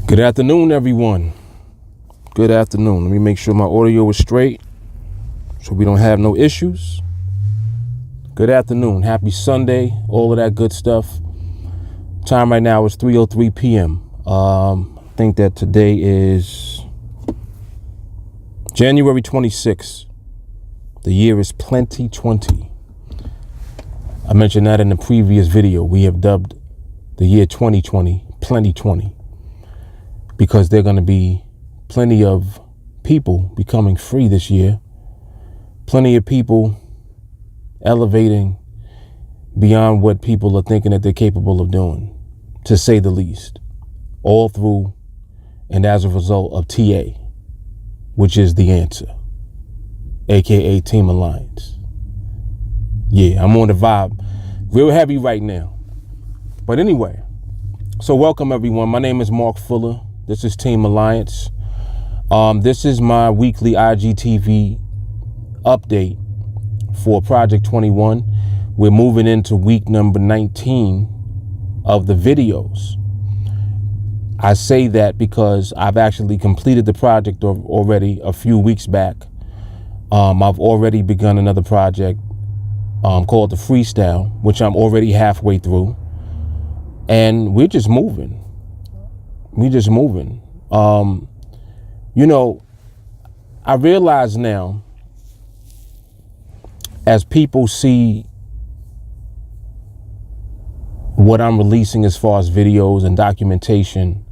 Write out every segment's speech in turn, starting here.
Good afternoon, everyone. Good afternoon. Let me make sure my audio is straight so we don't have no issues. Good afternoon. Happy Sunday. All of that good stuff. Time right now is 3:03 p.m. I think that today is January 26th. The year is 2020. I mentioned that in the previous video. We have dubbed the year 2020 Plenty 20 because there are going to be plenty of people becoming free this year. Plenty of people elevating beyond what people are thinking that they're capable of doing, to say the least. All through and as a result of TA, which is the answer, aka Team Alliance. Yeah, I'm on the vibe real heavy right now. But anyway, so welcome everyone. My name is Mark Fuller. This is Team Alliance. This is my weekly IGTV update for Project 21. We're moving into week number 19 of the videos. I say that because I've actually completed the project already a few weeks back. I've already begun another project called the Freestyle, which I'm already halfway through. And we're just moving. You know, I realize now, as people see what I'm releasing as far as videos and documentation,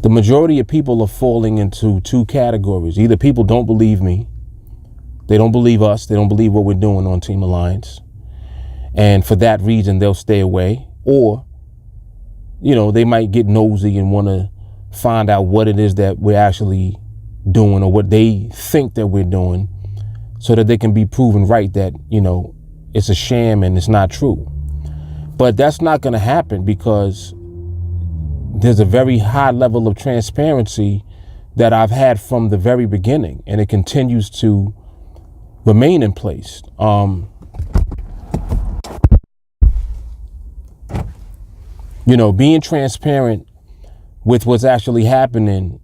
the majority of people are falling into two categories. Either people don't believe me, they don't believe us, they don't believe what we're doing on Team Alliance, and for that reason they'll stay away, or you know, they might get nosy and want to find out what it is that we're actually doing or what they think that we're doing, so that they can be proven right that, you know, it's a sham and it's not true. But that's not going to happen because there's a very high level of transparency that I've had from the very beginning, and it continues to remain in place. You know, being transparent with what's actually happening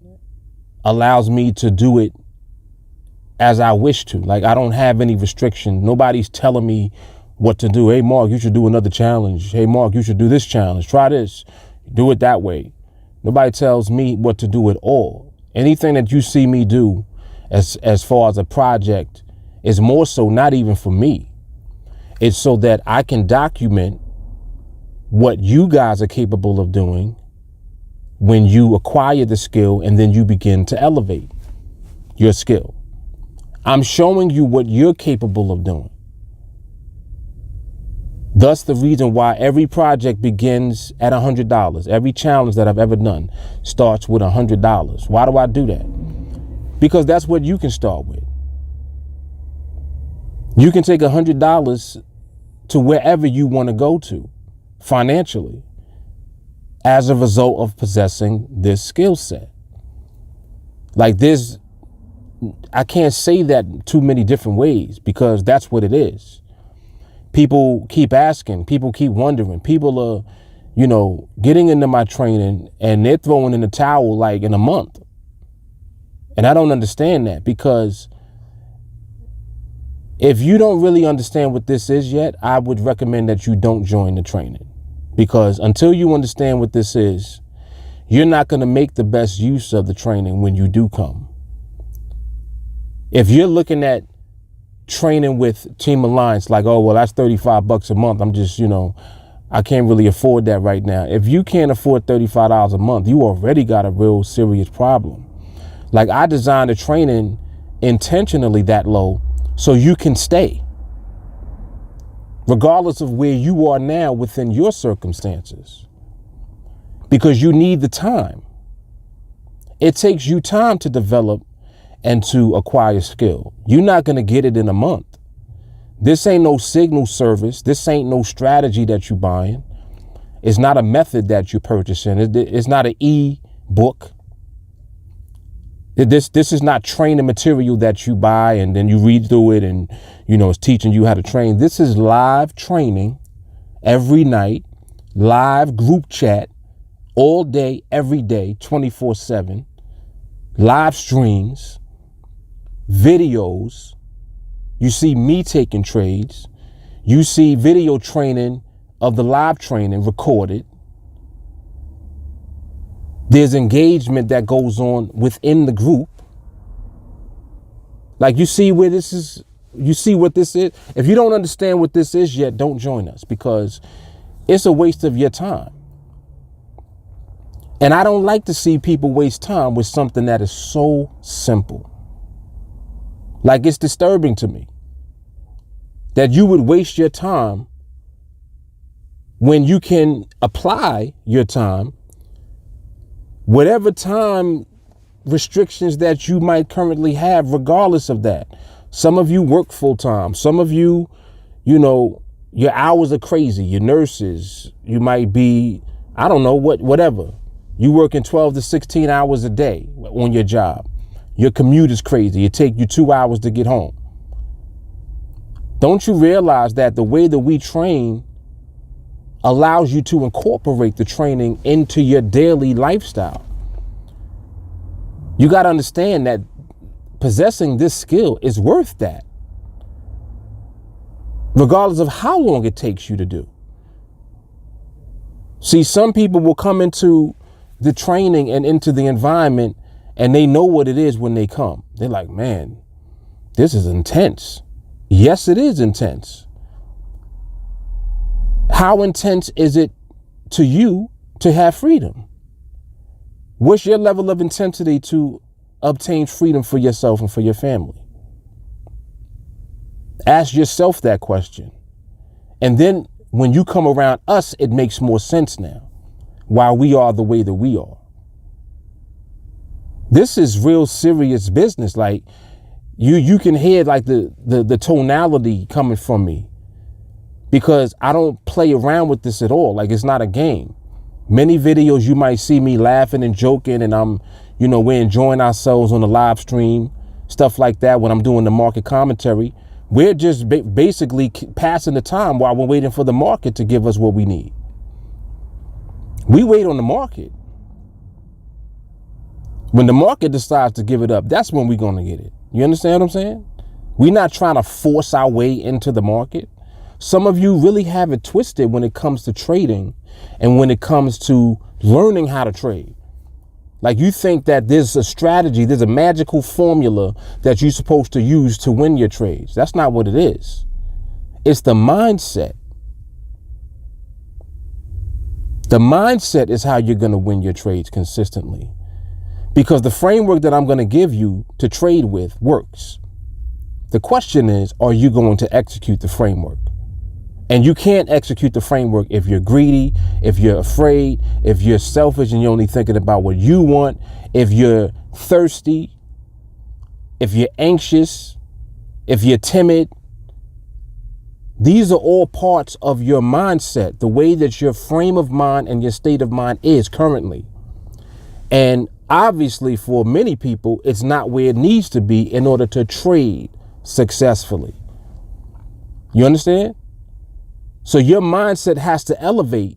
allows me to do it as I wish to. Like, I don't have any restriction. Nobody's telling me what to do. Hey, Mark, you should do another challenge. Hey, Mark, you should do this challenge. Try this. Do it that way. Nobody tells me what to do at all. Anything that you see me do as far as a project is more so not even for me. It's so that I can document what you guys are capable of doing when you acquire the skill and then you begin to elevate your skill. I'm showing you what you're capable of doing. Thus, the reason why every project begins at $100. Every challenge that I've ever done starts with $100. Why do I do that? Because that's what you can start with. You can take $100 to wherever you want to go to financially as a result of possessing this skill set. Like this, I can't say that too many different ways because that's what it is. People keep asking, people keep wondering, people are, you know, getting into my training and they're throwing in the towel like in a month. And I don't understand that, because if you don't really understand what this is yet, I would recommend that you don't join the training, because until you understand what this is, you're not going to make the best use of the training when you do come. If you're looking at training with Team Alliance like, oh, well, that's $35 a month. I'm just, you know, I can't really afford that right now. If you can't afford $35 a month, you already got a real serious problem. Like, I designed the training intentionally that low so you can stay, regardless of where you are now within your circumstances, because you need the time. It takes you time to develop and to acquire skill. You're not going to get it in a month. This ain't no signal service. This ain't no strategy that you're buying. It's not a method that you're purchasing. It's not an e-book. This is not training material that you buy and then you read through it and, you know, it's teaching you how to train. This is live training every night, live group chat all day, every day, 24/7, live streams, videos. You see me taking trades. You see video training of the live training recorded. There's engagement that goes on within the group. Like, you see where this is, you see what this is. If you don't understand what this is yet, don't join us, because it's a waste of your time. And I don't like to see people waste time with something that is so simple. Like, it's disturbing to me that you would waste your time when you can apply your time, whatever time restrictions that you might currently have, regardless of that. Some of you work full time. Some of you, you know, your hours are crazy. You're nurses. You might be, I don't know, whatever. You working 12 to 16 hours a day on your job. Your commute is crazy. It takes you 2 hours to get home. Don't you realize that the way that we train allows you to incorporate the training into your daily lifestyle? You got to understand that possessing this skill is worth that, regardless of how long it takes you to do. See, some people will come into the training and into the environment and they know what it is when they come. They're like, man, this is intense. Yes, it is intense. How intense is it to you to have freedom? What's your level of intensity to obtain freedom for yourself and for your family? Ask yourself that question. And then when you come around us, it makes more sense now, why we are the way that we are. This is real serious business. Like, you can hear like the tonality coming from me, because I don't play around with this at all. Like, it's not a game. Many videos you might see me laughing and joking, and we're enjoying ourselves on the live stream, stuff like that. When I'm doing the market commentary, we're just basically passing the time while we're waiting for the market to give us what we need. We wait on the market. When the market decides to give it up, that's when we're going to get it. You understand what I'm saying? We're not trying to force our way into the market. Some of you really have it twisted when it comes to trading and when it comes to learning how to trade. Like, you think that there's a strategy, there's a magical formula that you're supposed to use to win your trades. That's not what it is. It's the mindset. The mindset is how you're going to win your trades consistently, because the framework that I'm going to give you to trade with works. The question is, are you going to execute the framework? And you can't execute the framework if you're greedy, if you're afraid, if you're selfish and you're only thinking about what you want, if you're thirsty, if you're anxious, if you're timid. These are all parts of your mindset, the way that your frame of mind and your state of mind is currently. And obviously, for many people, it's not where it needs to be in order to trade successfully. You understand? So your mindset has to elevate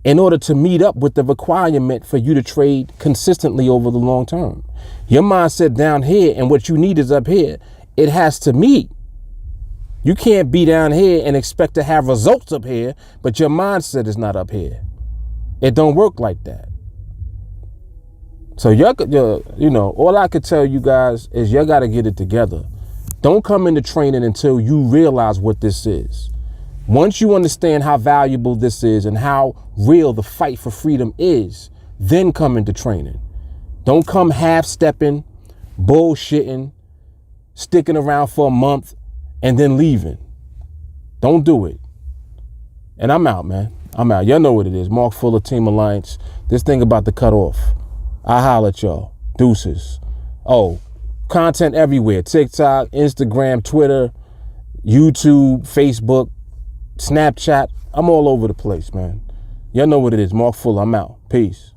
in order to meet up with the requirement for you to trade consistently over the long term. Your mindset down here and what you need is up here. It has to meet. You can't be down here and expect to have results up here, but your mindset is not up here. It don't work like that. So all I could tell you guys is you got to get it together. Don't come into training until you realize what this is. Once you understand how valuable this is and how real the fight for freedom is, then come into training. Don't come half-stepping, bullshitting, sticking around for a month, and then leaving. Don't do it. And I'm out, man. I'm out. Y'all know what it is. Mark Fuller, Team Alliance. This thing about to cut off. I holler at y'all. Deuces. Oh, content everywhere. TikTok, Instagram, Twitter, YouTube, Facebook, Snapchat. I'm all over the place, man. Y'all know what it is. Mark Fuller. I'm out. Peace.